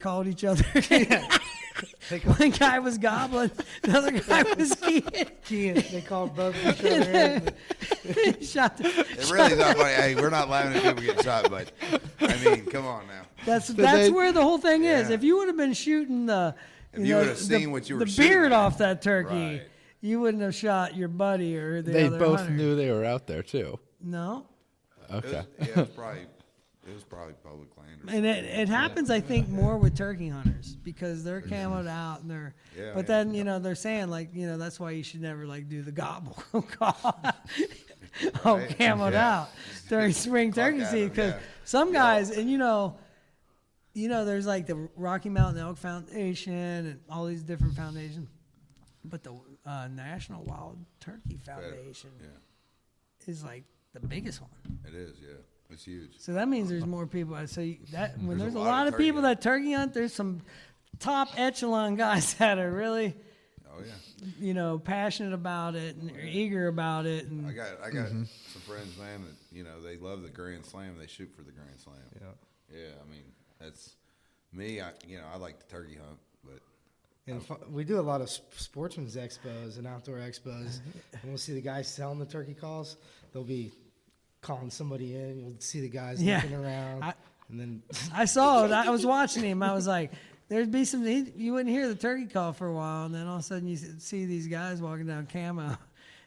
called each other. One guy was gobbling, the other guy was keying. They called both each other. It really is not funny. Hey, we're not laughing at people getting shot, but I mean, come on now. That's where the whole thing is. If you would have been shooting if you would have seen what you were the shooting beard at, off that turkey, right. you wouldn't have shot your buddy or the They other both hunter. knew they were out there too. No. Okay. It was probably public land. Or And it happens, I think, more with turkey hunters because they're camoed out and they're. Yeah, but then they're saying like that's why you should never like do the gobble call. Camoed out during spring turkey season because some guys and there's like the Rocky Mountain Elk Foundation and all these different foundations, but the National Wild Turkey Foundation is like the biggest one. It is, yeah. It's huge. So that means there's more people. So when there's a lot of people that turkey hunt, there's some top echelon guys that are really, passionate about it and eager about it. And I got some friends, man, that they love the Grand Slam. They shoot for the Grand Slam. Yeah. I mean, that's me. I like the turkey hunt, but. And we do a lot of sportsman's expos and outdoor expos, and we'll see the guys selling the turkey calls. They'll be calling somebody in. You'll see the guys looking around, and then I saw it. I was watching him. I was like, "There'd be some." You wouldn't hear the turkey call for a while, and then all of a sudden you see these guys walking down camo,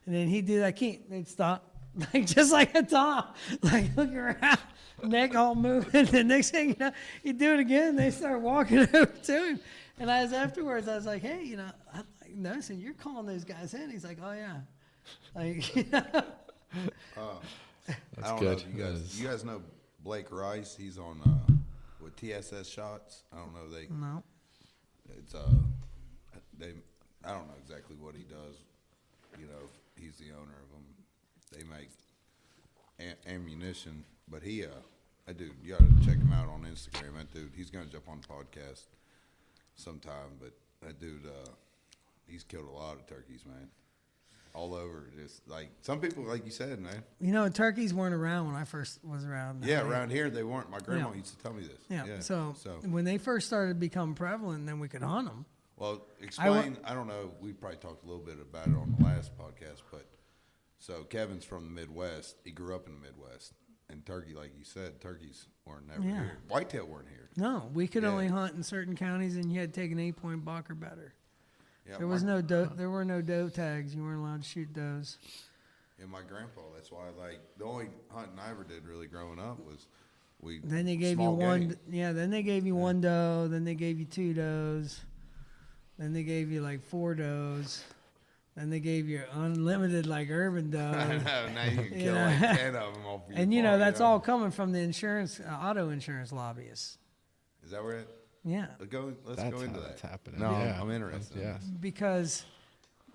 and then he'd do that. They'd stop, like just like a top, like look around, neck all moving. The next thing you know, he'd do it again. And they start walking over to him, and afterwards, I was like, "Hey, I'm like noticing you're calling those guys in." He's like, "Oh yeah," like. That's I don't good. know if you guys know Blake Rice. He's on with TSS Shots. I don't know No. It's I don't know exactly what he does. He's the owner of them. They make ammunition, but that dude, you gotta check him out on Instagram. That dude, he's gonna jump on the podcast sometime. But that dude, he's killed a lot of turkeys, man. All over, just like some people, like you said, man. Turkeys weren't around when I first was around. Yeah, around here they weren't. My grandma used to tell me this. Yeah. So when they first started to become prevalent, then we could hunt them. Well, explain. I don't know. We probably talked a little bit about it on the last podcast, but so Kevin's from the Midwest. He grew up in the Midwest, and turkey, like you said, turkeys weren't never here. Whitetail weren't here. No, we could only hunt in certain counties, and you had to take an 8-point buck or better. Yeah, there was no doe. There were no doe tags. You weren't allowed to shoot does. And my grandpa. That's why, the only hunting I ever did really growing up was Then they gave you one. Game. Yeah. Then they gave you one doe. Then they gave you 2 does. Then they gave you like 4 does. Then they gave you unlimited like urban doe. I know. Now you can kill like 10 of them off your And farm, that's all coming from the insurance, auto insurance lobbyists. Is that where it? Yeah. Let's go into that. That's happening. No, yeah. I'm interested. Yeah. Because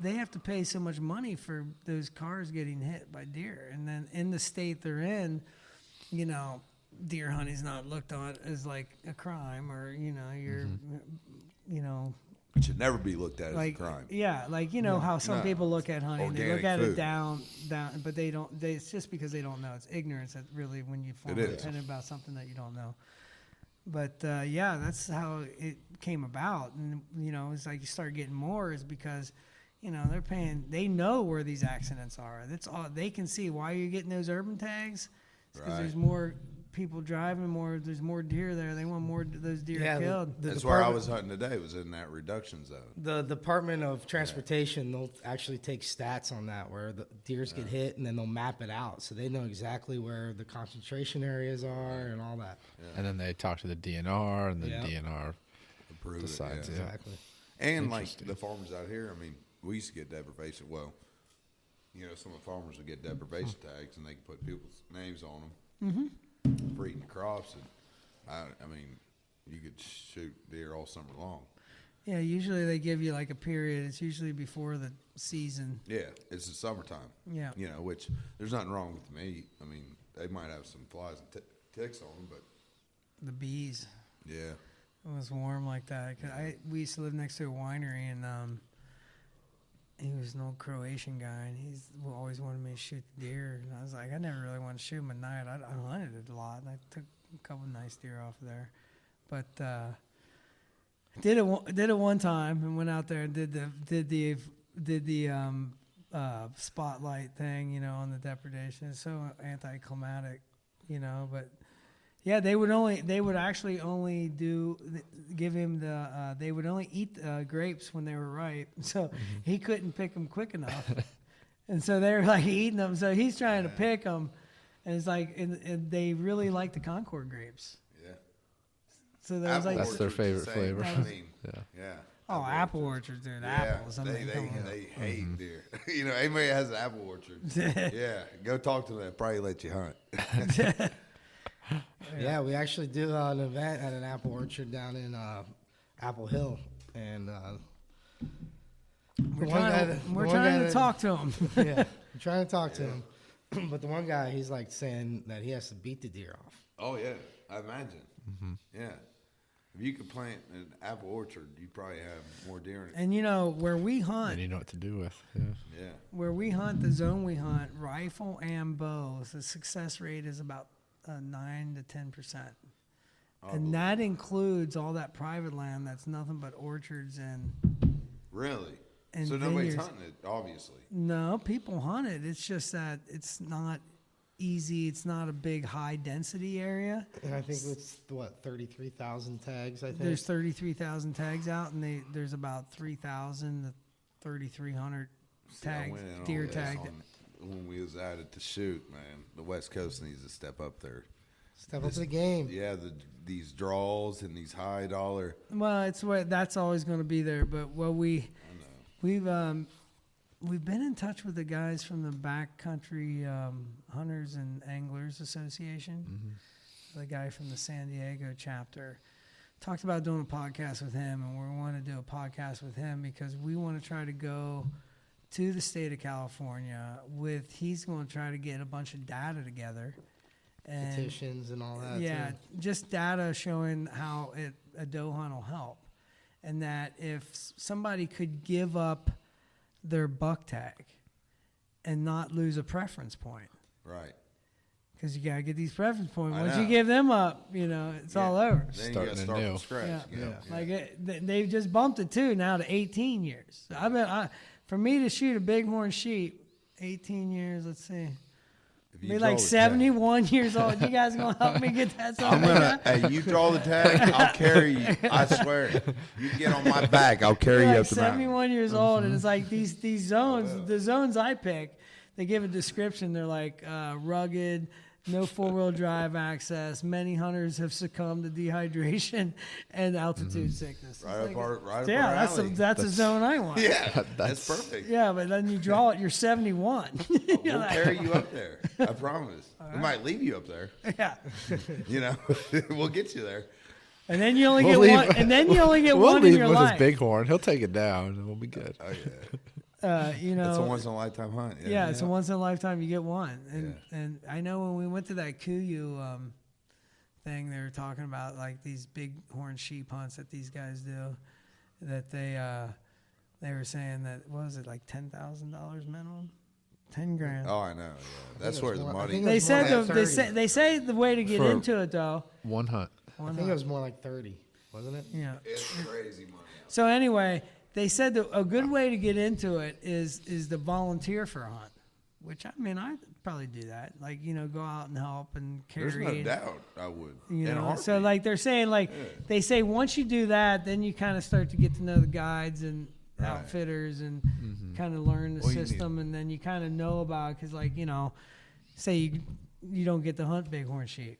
they have to pay so much money for those cars getting hit by deer. And then in the state they're in, deer hunting's not looked on as like a crime or, It should never be looked at as a crime. Yeah, how some people look at hunting. They look at food. it down, but they don't. It's just because they don't know. It's ignorance that really when you form an opinion about something that you don't know. But that's how it came about, and it's like you start getting more is because, they're paying. They know where these accidents are. That's all they can see. Why you're getting those urban tags? Because there's more people driving. There's more deer there. They want more of those deer killed. That's where I was hunting today. Was in that reduction zone. The Department of Transportation, they'll actually take stats on that where the deers get hit, and then they'll map it out so they know exactly where the concentration areas are and all that. Yeah. And then they talk to the DNR, and the DNR decides. Exactly. And like the farmers out here, I mean, we used to get deprivation. Well, some of the farmers would get deprivation tags, and they could put people's names on them for eating the crops. And I mean, you could shoot deer all summer long. Yeah, usually they give you like a period. It's usually before the season. Yeah, it's the summertime. Yeah. Which there's nothing wrong with the meat. I mean, they might have some flies and ticks on them, but the bees. Yeah. It was warm like that. 'Cause we used to live next to a winery, and he was an old Croatian guy, and he's always wanted me to shoot the deer. And I was like, I never really wanted to shoot them at night. I hunted it a lot, and I took a couple nice deer off of there. But Did it one time and went out there and did the spotlight thing, on the depredation. It's so anticlimactic, but yeah, they would actually only give him they would only eat grapes when they were ripe, so he couldn't pick them quick enough, and so they were like eating them. So he's trying to pick them, and it's like, and they really like the Concord grapes. Yeah. So that's their favorite flavor. I mean, yeah. Oh, apple orchards, dude. Apples. They hate deer. Anybody has an apple orchard. Yeah, go talk to them. They'll probably let you hunt. Yeah, we actually do an event at an apple orchard down in Apple Hill, and we're trying to talk to him. Yeah, we're trying to talk to him, but the one guy, he's like saying that he has to beat the deer off. Oh yeah, I imagine. Yeah. If you could plant an apple orchard, you probably have more deer in it. And where we hunt, And you know what to do with. Yeah. where we hunt, the zone we hunt, rifle and bow, the success rate is about 9 to 10%, and that includes all that private land that's nothing but orchards and. Really? And so nobody's vineyards. hunting it, obviously. No, people hunt it. It's just that it's not easy. It's not a big high density area. And I think it's 33,000 tags. I think There's 33,000 tags out, and there's about 3,000 to 3,300 tags, deer tagged. When we was out at the shoot, man, the West Coast needs to step up there. Step up to the game. Yeah, these draws and these high dollar. Well, that's always going to be there. But we've been in touch with the guys from the Backcountry Hunters and Anglers Association. The guy from the San Diego chapter talked about doing a podcast with him, and we want to do a podcast with him because we want to try to go to the state of California he's going to try to get a bunch of data together. And Petitions and all that. yeah, too. just data showing how a doe hunt will help. And that if somebody could give up their buck tag and not lose a preference point. Right. Because you got to get these preference points. I Once know. you give them up, it's all over. Then you got to start from scratch. Yeah. Yeah. Like they've just bumped it too now to 18 years. For me to shoot a bighorn sheep, 18 years. Let's see. If you Be draw like the tag- 71 years old. You guys gonna help me get that? I'm gonna. Hey, you draw the tag, I'll carry you. I swear. You get on my back, I'll carry you Like up the mountain. 71 years old, and it's like these zones. The zones I pick, they give a description. They're like rugged, no 4-wheel drive access. Many hunters have succumbed to dehydration and altitude sickness. Right up our alley. That's a zone I want. Yeah, that's perfect. Yeah, but then you draw it. You're 71. We'll carry you up there. I promise. We might leave you up there. Yeah. We'll get you there. And then you only get one. And then you only get We'll one in leave your with life. his bighorn. He'll take it down, and we'll be good. Oh yeah. It's a once in a lifetime hunt. Yeah, it's a once in a lifetime. You get one, and I know when we went to that Kuyu thing, they were talking about like these big horn sheep hunts that these guys do. That they were saying that what was it like $10,000 minimum, $10,000. Oh, I know. Yeah, that's where the money. They say the way to get into it though. One hunt. I think it was more like 30, wasn't it? Yeah. It's crazy money. So anyway, they said that a good way to get into it is to volunteer for a hunt, which I mean I'd probably do that. Like go out and help and carry. There's no doubt I would. So like they're saying they say once you do that, then you kind of start to get to know the guides and outfitters and kind of learn the system, and then you kind of know about because say you don't get to hunt bighorn sheep.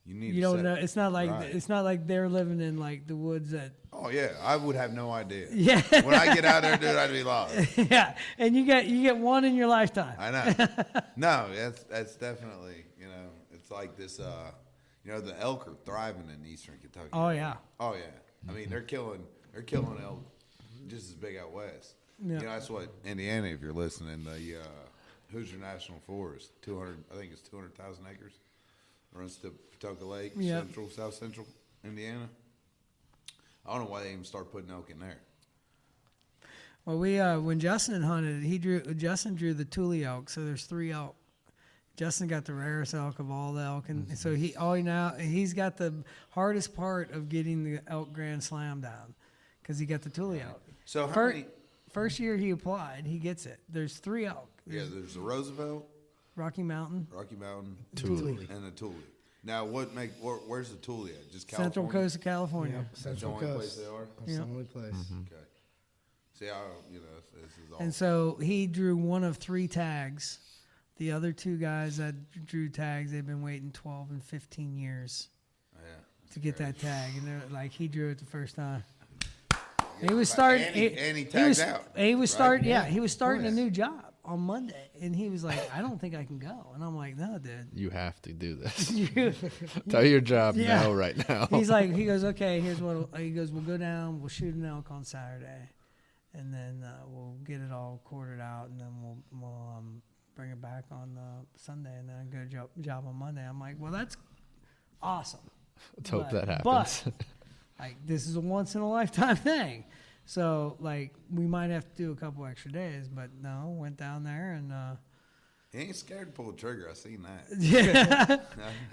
You don't know. It's not like they're living in like the woods that. Oh yeah, I would have no idea. Yeah. When I get out there, dude, I'd be lost. Yeah, and you get one in your lifetime. I know. No, that's definitely it's like this. The elk are thriving in eastern Kentucky. Oh yeah. Oh yeah. I mean they're killing elk just as big out west. Yeah. That's what Indiana. If you're listening, the Hoosier National Forest, 200. I think it's 200,000 acres. Runs to Patoka Lake, South Central Indiana. I don't know why they even start putting elk in there. Well, we when Justin hunted, Justin drew the Thule elk. So there's 3 elk Justin got the rarest elk of all the elk, and so he's got the hardest part of getting the elk Grand Slam down because he got the Thule elk. So how many? First year he applied, he gets it. There's 3 elk. There's the Roosevelt, Rocky Mountain, Thule, and the Thule. Now, where's the Thule at? Just California? Central Coast of California. Yep, That's the Central only place Coast. they are? That's the only place. Okay. See, this is all. And so he drew one of 3 tags. The other 2 guys that drew tags, they've been waiting 12 and 15 years to get that tag. And they're like, he drew it the first time. He was starting. And he tagged out. He was right? starting. Yeah, he was starting a new job on Monday, and he was like, "I don't think I can go." And I'm like, "No, dude, You have to do this. You- Tell your job Yeah. no right now. He's like, he goes, "Okay, here's what." He goes, "We'll go down. We'll shoot an elk on Saturday, and then we'll get it all quartered out, and then we'll bring it back on Sunday, and then go job on Monday." I'm like, "Well, that's awesome." Let's hope that happens. But like, this is a once in a lifetime thing. So like, we might have to do a couple extra days, but no, went down there and He ain't scared to pull the trigger. I seen that. yeah,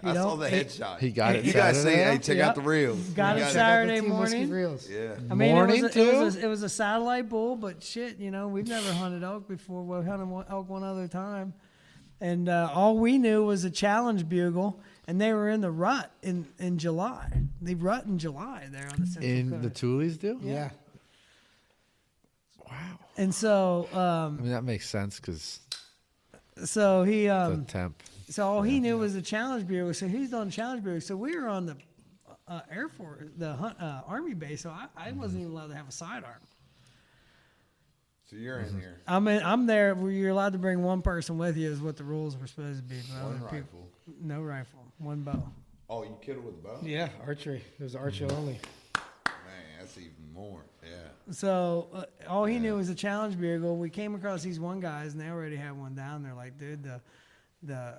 I saw the headshot. He got it You guys see? Saturday? Hey, check out the reels. Got You it guys- Saturday Team Whiskey morning. Reels. Yeah. I mean, Morning, it was a satellite bull, but shit, we've never hunted elk before. We hunted elk one other time, and all we knew was a challenge bugle, and they were in the rut in July. They rut in July there on the Central In Coast. the Thules do? Yeah. Wow. And so, I mean, that makes sense because so he the temp. So all he knew was the challenge bureau. So he's on the challenge bureau. So we were on the Air Force, the Army base. So I wasn't even allowed to have a sidearm. So you're in here. I'm there where you're allowed to bring one person with you is what the rules were supposed to be. But One other people, rifle. no rifle, one bow. Oh, you killed it with a bow? Yeah, archery. It was archery only. Man, that's even more. Yeah. So all he knew was the challenge bureau. We came across these one guys, and they already had one down there. Like, dude, the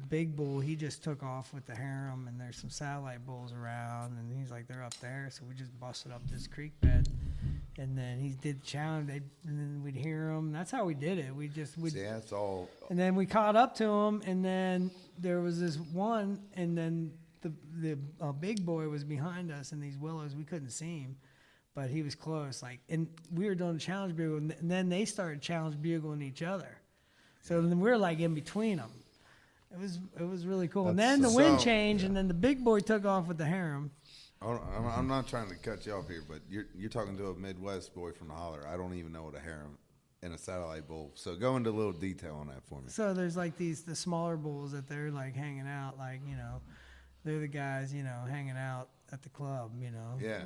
big bull, he just took off with the harem, and there's some satellite bulls around, and he's like, they're up there. So we just busted up this creek bed, and then he did the challenge, and then we'd hear them. That's how we did it. We'd See, that's all. and then we caught up to him, and then there was this one, and then the big boy was behind us in these willows. We couldn't see him, but he was close. Like, and we were doing the challenge bugle, and then they started challenge bugling each other. So then we were like in between them. It was really cool. And then the wind changed, and then the big boy took off with the harem. I'm not trying to cut you off here, but you're talking to a Midwest boy from the holler. I don't even know what a harem and a satellite bull. So go into a little detail on that for me. So there's like the smaller bulls that they're like hanging out, like, they're the guys, hanging out at the club, Yeah.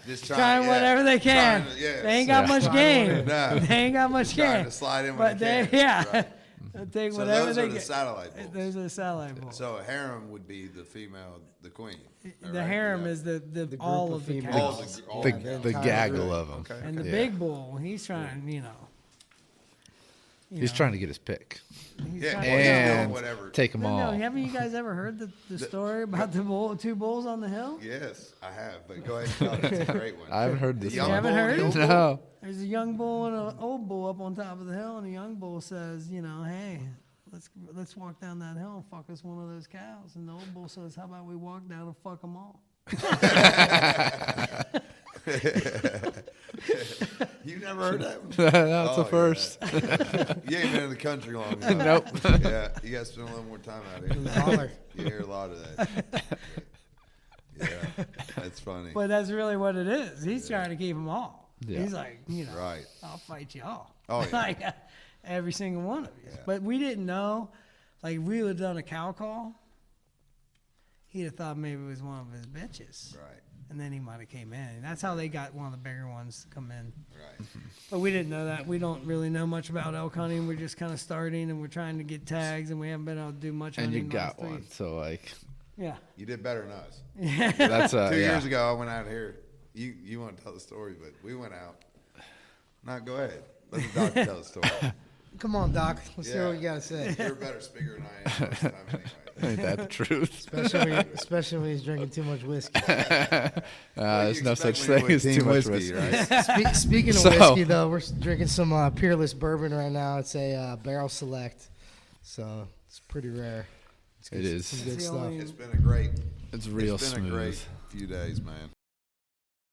Just trying whatever they can. They ain't got much game. No. They ain't got much Trying game. to slide in But when they they, can. yeah, Right. they'll take So whatever those they are the get. satellite bulls. Those are the satellite bulls. So a harem would be the female, the queen. The right? harem Yeah. is the group all of of the females. cows. All The the gaggle of them. Okay. And the Yeah. big bull, he's trying, He's trying to get his pick he's Yeah, trying and whatever. take them No, all. haven't you guys ever heard the story about the two bulls on the hill? Yes, I have. But go ahead and tell it. It's a great one. I haven't heard this young one. haven't bull, heard the it? old bull? No. There's a young bull and an old bull up on top of the hill, and the young bull says, hey, let's walk down that hill and fuck us one of those cows. And the old bull says, how about we walk down and fuck them all? You never heard that one? That's the Oh, first. Yeah. You ain't been in the country long enough. Nope. Yeah, you got to spend a little more time out here. Holler. You hear a lot of that. Yeah, that's funny. But that's really what it is. He's trying to keep them all. Yeah. He's like, Right. I'll fight you all. Oh, yeah. Like, every single one of you. Yeah. But we didn't know. Like, if we would have done a cow call, he'd have thought maybe it was one of his bitches. Right, And then he might have came in. And that's how they got one of the bigger ones to come in. right. But we didn't know that. We don't really know much about elk hunting. We're just kind of starting, and we're trying to get tags, and we haven't been able to do much And hunting. you the got last one. So, like, Yeah. You did better than us. that's 2 yeah. years ago, I went out here. You want to tell the story, but we went out. No, go ahead. Let the doctor tell the story. Come on, Doc. Let's hear Yeah. what you got to say. You're a better speaker than I am most of the time anyway. Ain't that the truth? Especially when he's drinking too much whiskey. There's you no expect such when thing you're as with too Team much Whiskey, whiskey. right? Speaking of So- whiskey, though, we're drinking some Peerless bourbon right now. It's a barrel select. So It's pretty rare. It is. Some good It's the stuff. only- It's been a great It's real it's been smooth. a great few days, man.